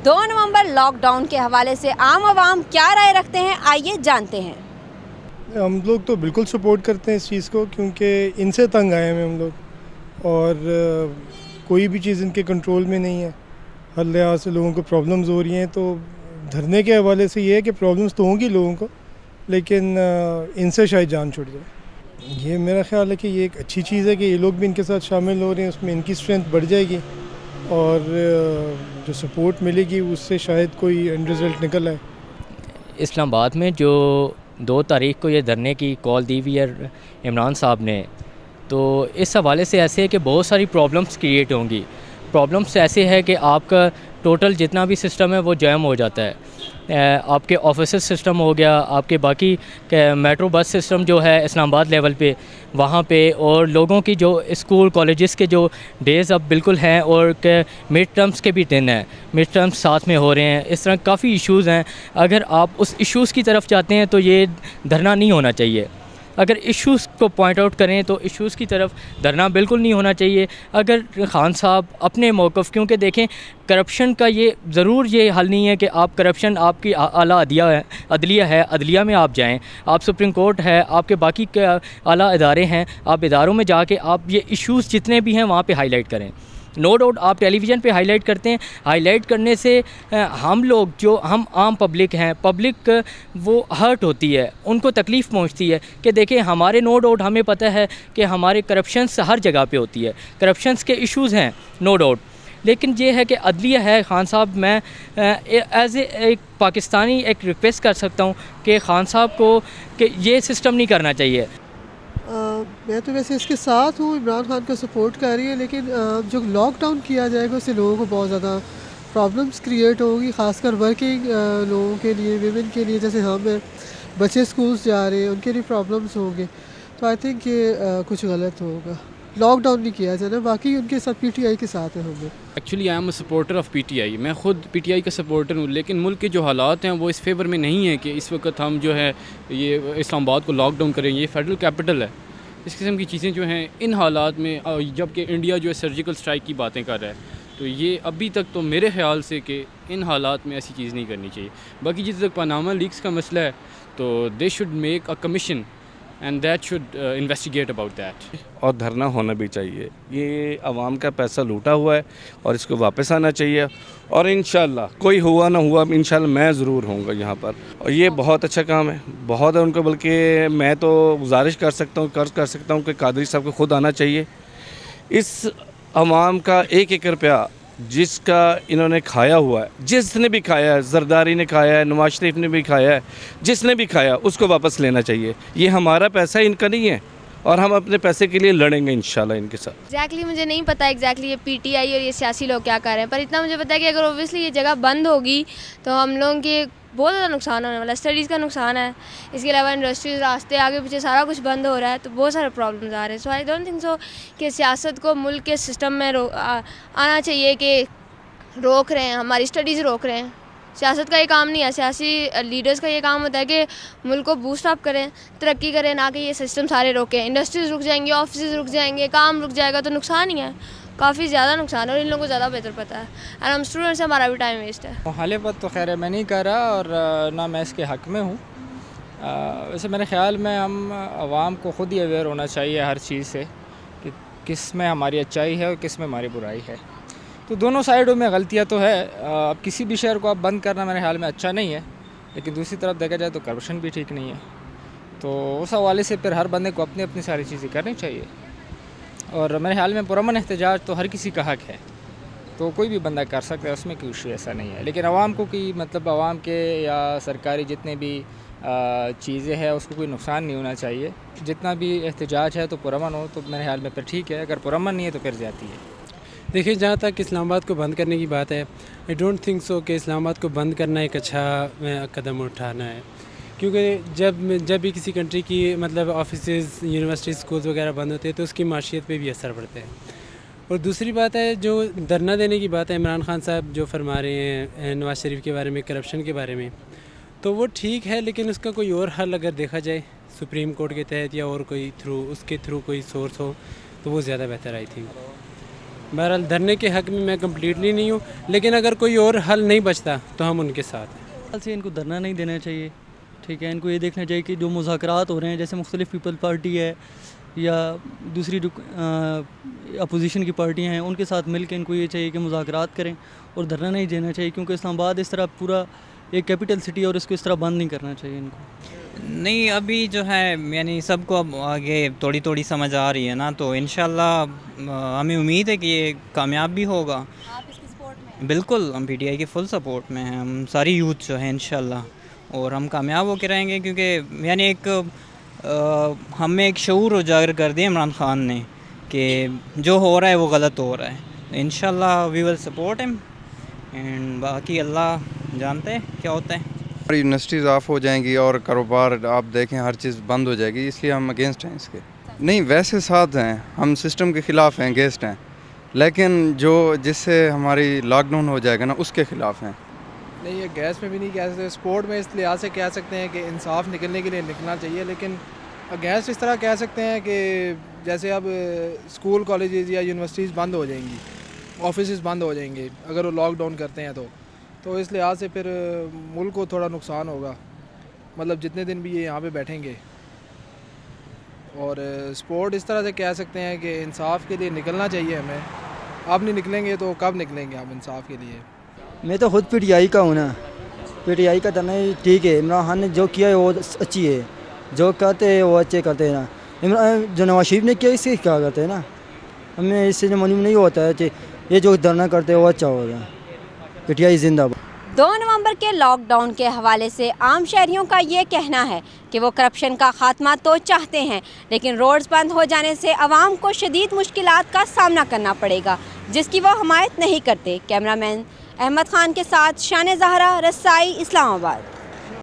2 नवंबर lockdown के हवाले से आम आवाम क्या राय रखते हैं, आइए जानते हैं। हम लोग तो बिल्कुल सपोर्ट करते हैं इस चीज़ को, क्योंकि इनसे तंग आए हैं हम लोग और कोई भी चीज़ इनके कंट्रोल में नहीं है। हर लिहाज से लोगों को प्रॉब्लम्स हो रही हैं, तो धरने के हवाले से ये है कि प्रॉब्लम्स तो होंगी लोगों को, लेकिन इनसे शायद जान छूट जाए। ये मेरा ख्याल है कि ये एक अच्छी चीज़ है कि ये लोग भी इनके साथ शामिल हो रहे हैं, उसमें इनकी स्ट्रेंथ बढ़ जाएगी और जो सपोर्ट मिलेगी उससे शायद कोई एंड रिज़ल्ट निकल आए। इस्लामाबाद में जो 2 तारीख को ये धरने की कॉल दी हुई है इमरान साहब ने, तो इस हवाले से ऐसे है कि बहुत सारी प्रॉब्लम्स क्रिएट होंगी। प्रॉब्लम्स ऐसे है कि आपका टोटल जितना भी सिस्टम है वो जैम हो जाता है। आपके ऑफिस सिस्टम हो गया, आपके बाकी मेट्रो बस सिस्टम जो है इस्लामाबाद लेवल पे वहाँ पे, और लोगों की जो स्कूल कॉलेजेस के जो डेज़ अब बिल्कुल हैं और मिड टर्म्स के भी दिन हैं, मिड टर्म्स साथ में हो रहे हैं। इस तरह काफ़ी इश्यूज़ हैं। अगर आप उस इश्यूज़ की तरफ जाते हैं तो ये धरना नहीं होना चाहिए। अगर इश्यूज़ को पॉइंट आउट करें तो इश्यूज़ की तरफ धरना बिल्कुल नहीं होना चाहिए। अगर खान साहब अपने मौक़िफ़, क्योंकि देखें करप्शन का ये ज़रूर ये हल नहीं है कि आप करप्शन आपकी आला अदलिया है, अदलिया में आप जाएं, आप सुप्रीम कोर्ट है, आपके बाकी के आला इदारे हैं, आप इदारों में जाके आप ये इश्यूज़ जितने भी हैं वहाँ पे हाईलाइट करें। नो डाउट आप टेलीविज़न पे हाईलाइट करते हैं, हाईलाइट करने से हम लोग जो हम आम पब्लिक हैं, पब्लिक वो हर्ट होती है, उनको तकलीफ़ पहुंचती है कि देखें हमारे नो डाउट हमें पता है कि हमारे करप्शंस हर जगह पे होती है, करप्शंस के इश्यूज़ हैं नो डाउट, लेकिन ये है कि अदलिया है। खान साहब, मैं एज एक पाकिस्तानी एक रिक्वेस्ट कर सकता हूँ कि खान साहब को कि ये सिस्टम नहीं करना चाहिए। मैं तो वैसे इसके साथ हूँ, इमरान खान को सपोर्ट कर रही है, लेकिन जो लॉकडाउन किया जाएगा उससे लोगों को बहुत ज़्यादा प्रॉब्लम्स क्रिएट होगी, ख़ासकर वर्किंग लोगों के लिए, विमेन के लिए। जैसे हम हैं, बच्चे स्कूल्स जा रहे हैं, उनके लिए प्रॉब्लम्स होंगे। तो आई थिंक ये कुछ गलत होगा, लॉकडाउन नहीं किया जाना। बाकी उनके साथ पीटीआई के साथ है हम। Actually I am a supporter of PTI. मैं ख़ुद पीटीआई का सपोर्टर हूँ, लेकिन मुल्क के जो हालात हैं वो इस फेवर में नहीं है कि इस वक्त हम जो है ये इस्लामाबाद को लॉकडाउन करेंगे। ये फेडरल कैपिटल है, इस किस्म की चीज़ें जो हैं इन हालात में, जबकि इंडिया जो है सर्जिकल स्ट्राइक की बातें कर रहा है, तो ये अभी तक तो मेरे ख़्याल से कि इन हालात में ऐसी चीज़ नहीं करनी चाहिए। बाकी जिस तक पनामा लीक्स का मसला है तो they should make a commission and that should investigate about that. और धरना होना भी चाहिए। ये आवाम का पैसा लूटा हुआ है और इसको वापस आना चाहिए। और इंशाल्लाह कोई हुआ ना हुआ, इंशाल्लाह मैं ज़रूर होऊंगा यहाँ पर। और ये बहुत अच्छा काम है, बहुत है उनको। बल्कि मैं तो गुजारिश कर सकता हूँ कि कादरी साहब को खुद आना चाहिए। इस आवाम का 1-1 रुपया जिसका इन्होंने खाया हुआ है, जिसने भी खाया है, जरदारी ने खाया है, नवाज शरीफ ने भी खाया है, जिसने भी खाया उसको वापस लेना चाहिए। ये हमारा पैसा है, इनका नहीं है, और हम अपने पैसे के लिए लड़ेंगे इंशाल्लाह इनके साथ। एग्जैक्टली मुझे नहीं पता एग्जैक्टली ये पीटीआई और ये सियासी लोग क्या कर रहे हैं, पर इतना मुझे पता है कि अगर ओबियसली ये जगह बंद होगी तो हम लोगों के बहुत ज़्यादा नुकसान होने वाला है। स्टडीज़ का नुकसान है, इसके अलावा इंडस्ट्रीज, रास्ते आगे पीछे सारा कुछ बंद हो रहा है, तो बहुत सारे प्रॉब्लम्स आ रहे हैं। सो आई डोंट थिंक सो कि सियासत को मुल्क के सिस्टम में आना चाहिए कि रोक रहे हैं, हमारी स्टडीज़ रोक रहे हैं। सियासत का ये काम नहीं है, सियासी लीडर्स का ये काम होता है कि मुल्क को बूस्ट अप करें, तरक्की करें, ना कि ये सिस्टम सारे रोकें। इंडस्ट्रीज़ रुक जाएंगी, ऑफिस रुक जाएंगे, काम रुक जाएगा तो नुकसान ही है, काफ़ी ज़्यादा नुकसान है, और इन लोगों को ज़्यादा बेहतर पता है। और हम स्टूडेंट्स से हमारा भी टाइम वेस्ट है। हाले पर तो खैर मैं नहीं कर रहा और ना मैं इसके हक़ में हूँ। वैसे मेरे ख़्याल में हम आवाम को ख़ुद ही अवेयर होना चाहिए हर चीज़ से कि किस में हमारी अच्छाई है और किस में हमारी बुराई है। तो दोनों साइडों में गलतियाँ तो है। अब किसी भी शहर को आप बंद करना मेरे ख्याल में अच्छा नहीं है, लेकिन दूसरी तरफ देखा जाए तो करप्शन भी ठीक नहीं है। तो उस हवाले से फिर हर बंदे को अपनी अपनी सारी चीज़ें करनी चाहिए। और मेरे ख्याल में पुरअमन एहतजाज तो हर किसी का हक़ है, तो कोई भी बंदा कर सकता है, उसमें कोई इशू ऐसा नहीं है। लेकिन आवाम को की मतलब आवाम के या सरकारी जितने भी चीज़ें हैं उसको कोई नुकसान नहीं होना चाहिए। जितना भी एहतजाज है तो पुरअमन हो तो मेरे ख्याल में फिर ठीक है, अगर पुरअमन नहीं है तो फिर ज़्यादती है। देखिए, जहाँ तक इस्लामाबाद को बंद करने की बात है, आई डोंट थिंक सो कि इस्लामाबाद को बंद करना एक अच्छा कदम उठाना है, क्योंकि जब भी किसी कंट्री की मतलब ऑफिसेज, यूनिवर्सिटी, स्कूल्स वगैरह बंद होते हैं तो उसकी माशियत पे भी असर पड़ता है। और दूसरी बात है, जो धरना देने की बात है, इमरान खान साहब जो फरमा रहे हैं नवाज शरीफ के बारे में, करप्शन के बारे में, तो वो ठीक है, लेकिन उसका कोई और हल अगर देखा जाए सुप्रीम कोर्ट के तहत या और कोई उसके थ्रू कोई सोर्स हो तो वो ज़्यादा बेहतर आई थिंक। बहरहाल धरने के हक़ में मैं कम्प्लीटली नहीं हूँ, लेकिन अगर कोई और हल नहीं बचता तो हम उनके साथ हैं। से इनको धरना नहीं देना चाहिए, ठीक है। इनको ये देखना चाहिए कि जो मुज़ाकरात हो रहे हैं, जैसे मुख्तलिफ़ पीपल पार्टी है या दूसरी अपोजिशन की पार्टियाँ हैं, उनके साथ मिल के इनको ये चाहिए कि मुज़ाकरात करें और धरना नहीं देना चाहिए, क्योंकि इस्लामाबाद इस तरह पूरा एक कैपिटल सिटी है और इसको इस तरह बंद नहीं करना चाहिए इनको। नहीं, अभी जो है यानी सबको अब आगे थोड़ी थोड़ी समझ आ रही है ना, तो इंशाल्लाह हमें उम्मीद है कि ये कामयाब भी होगा। आप इसकी सपोर्ट में हैं? बिल्कुल, हम पीटीआई के फुल सपोर्ट में हैं, हम सारी यूथ जो है इंशाल्लाह, और हम कामयाब होकर रहेंगे, क्योंकि यानी एक हमें एक शऊर उजागर कर दिया इमरान खान ने कि जो हो रहा है वो गलत हो रहा है। इंशाल्लाह we will support him, and बाकी अल्लाह जानते हैं क्या होता है। यूनिवर्सिटीज़ ऑफ हो जाएंगी और कारोबार आप देखें हर चीज़ बंद हो जाएगी, इसलिए हम अगेंस्ट हैं इसके। नहीं, वैसे साथ हैं, हम सिस्टम के ख़िलाफ़ हैं, अगेंस्ट हैं, लेकिन जो जिससे हमारी लॉकडाउन हो जाएगा ना उसके ख़िलाफ़ हैं। नहीं, ये गैस में भी नहीं कह सकते, स्पोर्ट में इस लिहाज से कह सकते हैं कि इंसाफ निकलने के लिए निकलना चाहिए, लेकिन अगेंस्ट इस तरह कह सकते हैं कि जैसे अब स्कूल कॉलेजेस या यूनिवर्सिटीज़ बंद हो जाएंगी, ऑफिस बंद हो जाएंगे अगर वो लॉकडाउन करते हैं तो इस लिहाज से फिर मुल्क को थोड़ा नुकसान होगा, मतलब जितने दिन भी ये यहाँ पे बैठेंगे। और स्पोर्ट इस तरह से कह सकते हैं कि इंसाफ के लिए निकलना चाहिए हमें। अब नहीं निकलेंगे तो कब निकलेंगे हम इंसाफ के लिए? मैं तो खुद पीटीआई का हूँ ना, पीटीआई का धरना ठीक है, इमरान खान ने जो किया है वो अच्छी है, जो कहते हैं वो अच्छे करते हैं ना। जो नवाज शरीफ ने किया इससे क्या करते हैं ना, हमें इससे जो मालूम नहीं होता है कि ये जो धरना करते हैं वो अच्छा होगा। पीटीआई जिंदाबाद। 2 नवंबर के लॉकडाउन के हवाले से आम शहरियों का ये कहना है कि वो करप्शन का खात्मा तो चाहते हैं, लेकिन रोड्स बंद हो जाने से आवाम को शदीद मुश्किलात का सामना करना पड़ेगा, जिसकी वो हमायत नहीं करते। कैमरामैन अहमद खान के साथ शान ज़हरा, रसाई, इस्लामाबाद।